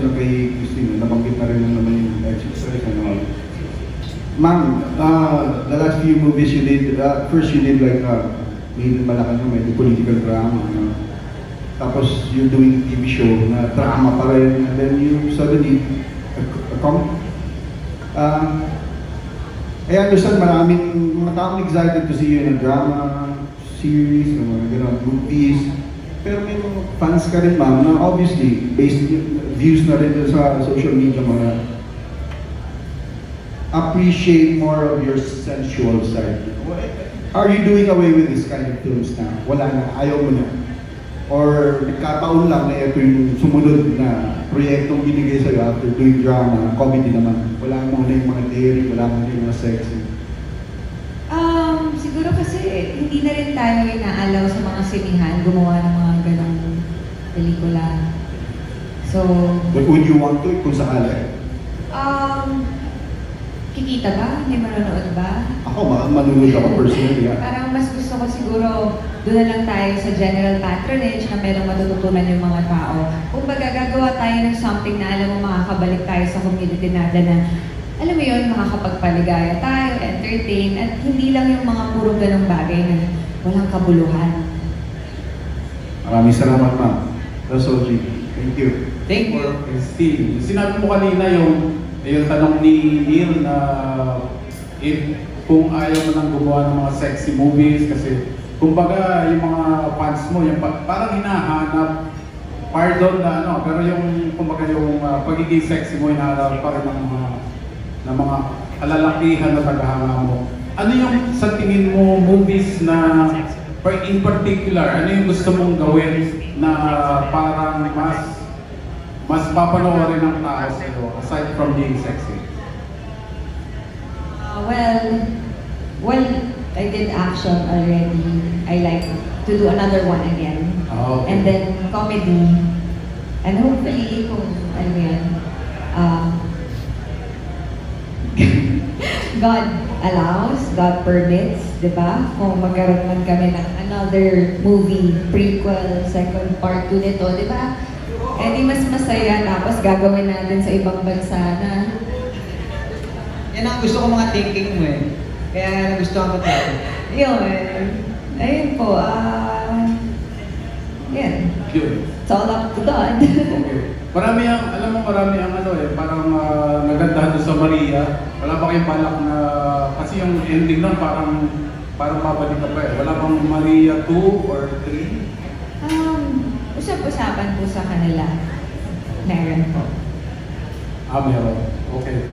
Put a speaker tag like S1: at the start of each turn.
S1: question na kay Christine, nabanggit na rin naman yung exercise and all. Ma'am, the last few movies you did, first you did like, may malaki naman, may political drama, tapos you're doing TV show na drama pa rin, and then you suddenly, I understand maraming mga taong excited to see you in a drama series, mga gano'n, movies. Pero may mga fans ka rin, ma'am, na obviously, based views na rin sa social media, mga appreciate more of your sensual side. Are you doing away with this kind of films na wala na, ayaw mo na? Or nagkataon lang na ito yung sumunod na proyektong binigay sa'yo after doing drama, comedy naman? Wala mo na yung mga theory, wala mo na yung mga sexy?
S2: Siguro kasi hindi na rin tayo inaalaw sa mga sinihan gumawa ng mga ganong pelikula. So,
S1: But would you want to kung sakali?
S2: kikita ba? May manonood ba?
S1: Ako, manunod ako personally.
S2: Parang mas gusto ko siguro doon na lang tayo sa general patronage na merong matututunan yung mga tao. Kung baga gagawa tayo ng something na alam mo makakabalik tayo sa community natin na alam mo yun, makakapagpaligaya tayo, entertain, at hindi lang yung mga puro ganong bagay na walang kabuluhan.
S1: Maraming salamat, ma'am. That's all, G. Thank you.
S3: Thank you, Steve. Sinabi mo kanina yung tanong ni Neil na kung ayaw mo nang gumawa ng mga sexy movies kasi kumbaga yung mga fans mo, yung parang hinahanap, pardon na ano, pero yung kumbaga yung pagiging sexy mo, hinahanap pa rin ng mga kalalakihan na tagahanga mo. Ano yung sa tingin mo movies na in particular, ano yung gusto mong gawin na parang mas papanoorin ng tao sa'yo aside from being sexy?
S2: Well, I did action already. I like to do another one again.
S3: Okay.
S2: And then comedy. And hopefully, kung ano yan, God allows, God permits, di ba? Kung magkaroon man kami ng another movie, prequel, second part 2 nito, di ba? Eh di mas masaya, tapos gagawin natin sa ibang bansa na.
S4: Yan ang gusto ko mga thinking mo eh. Kaya nagustuhan ko tayo.
S2: Yun. Ayun po, yan.
S3: Yun.
S2: It's all up to God.
S3: Okay. Marami alam mo marami ang ano eh, parang nagandahan doon sa Maria. Wala ba kayong balak na, kasi yung ending nun parang babalik ka pa eh. Wala bang Maria 2 or 3?
S2: Usap-usapan po sa kanila. Meron po.
S3: Meron. Okay.